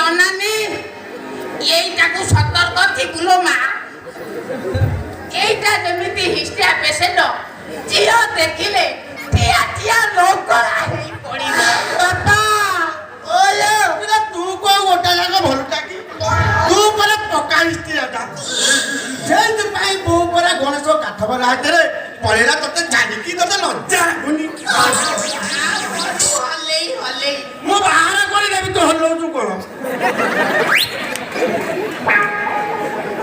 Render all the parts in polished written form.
ଅନାନି ଏଇଟାକୁ ସତର୍କ ଥିବୁଲୋ ମା ଏଇଟା ଯେମିତି ହିଷ୍ଟ୍ରିଆ ପେସେଣ୍ଟ ଝିଅ ଦେଖିଲେ ଠିଆ ଠିଆ ଲୋକଳା ହେଇ ପଡ଼ିବ ବାପା ଓଲୋ ତୁ କୋଉ ଗୋଟା ଯାକ ଭଲଟା କି ତୁ ପରା ପକା ହିଷ୍ଟ୍ରିଆଟା ସେଇଥିପାଇଁ ବୋଉ ପରା ଗଣେଶ କାଠ ଭରା ହାତରେ ପଳେଇଲା ତତେ ଜାଣିକି ତତେ ଲଜ୍ଜା ଲାଗୁନି ହଲେଇ ହଲେଇ ମୁଁ ବାହାର କରିଦେବି ତୁ ହଲଉଛୁ କଣ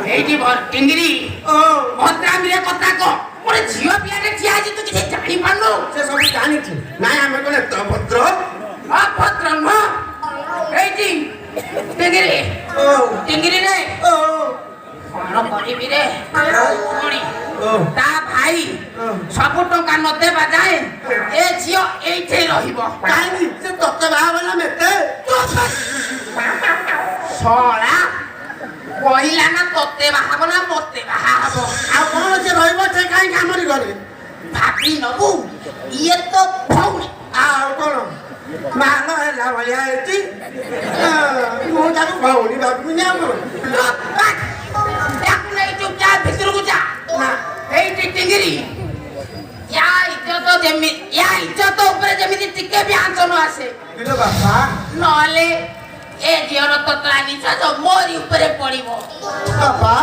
ଏଇଠି ଟିଙ୍ଗିରି ଭଦ୍ରାମିରେ କଥା କହ ଗୋଟେ ଝିଅ ପିଲାଟେ ଠିଆ ହେଇଛି ତୁ କିଛି ଜାଣିପାରୁନୁ ସେ ସବୁ ଜାଣିଛି ନାଇଁ ଆମେ କଣ ଏତେ ଅଭଦ୍ର ଅଭଦ୍ର ନୁହଁ ଏଇଠି ଟିଙ୍ଗିରି ଟିଙ୍ଗିରିରେ କଣ କରିବି ରେ ପୁଣି ତା ଭାଇ ସବୁ ଟଙ୍କା ନ ଦେବା ଯାଏ ଏ ଝିଅ ଏଇଠି ରହିବ କାହିଁକି ସେ ତତେ ବାହା ହେଲା ମେତେ ଶଳା କହିଲା ନା ତତେ ବାହା ହବ ନା ମତେ ବାହା ହବ ଆଉ କଣ ସେ ରହିବ ସେ କାହିଁକି ଆମରି ଘରେ ଭାବି ନବୁ ଇଏ ତ ଭଉଣୀ ଆଉ କଣ ମାଲ ହେଲା ଭଳିଆ ହେଇଛି ମୁଁ ତାକୁ ଭଉଣୀ ଭାବିବିନି ଆଉ କଣ ତାକୁ ନେଇ ଚୁପଚାପ ଭିତରକୁ ଯା ଏଇଠି ଟିଙ୍ଗିରି ୟା ଇଜ୍ଜତ ଉପରେ ଯେମିତି ଟିକେ ବି ଆଞ୍ଚ ନ ଆସେ ବାପା ନହେଲେ ଏ ଝିଅର ତତଲା ନିଶ୍ୱାସ ମୋରି ଉପରେ ପଡିବ ବାପା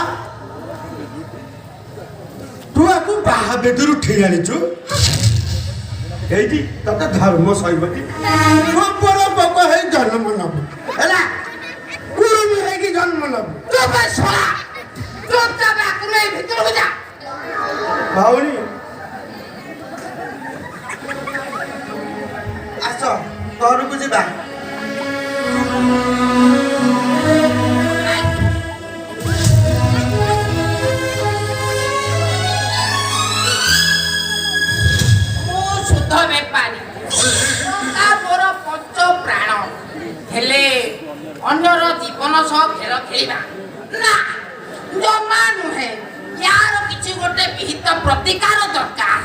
ତୁ ଆକୁ ବାହା ବେଦରୁ ଉଠେଇ ଆଣିଛୁ ଏଇଠି ତତେ ଧର୍ମ ସହିବଟି ଗୋବର ପୋକ ହେଇ ଜନ୍ମ ନବୁ ହେଲା କୁରୁମି ହେଇକି ଜନ୍ମ ନବୁ ଚୁପଚାପ ଆକୁ ନେଇ ଭିତରକୁ ଯା ଭଉଣୀ ଆସ ଘରକୁ ଯିବା ଶୁଦ୍ଧ ବେପାରୀ ମୋର ପଞ୍ଚ ପ୍ରାଣ ହେଲେ ଅନ୍ୟର ଜୀବନ ସହ ଖେଳ ଖେଳିବା ନା ଜମା ନୁହେଁ ୟାର କିଛି ଗୋଟେ ବିହିତ ପ୍ରତିକାର ଦରକାର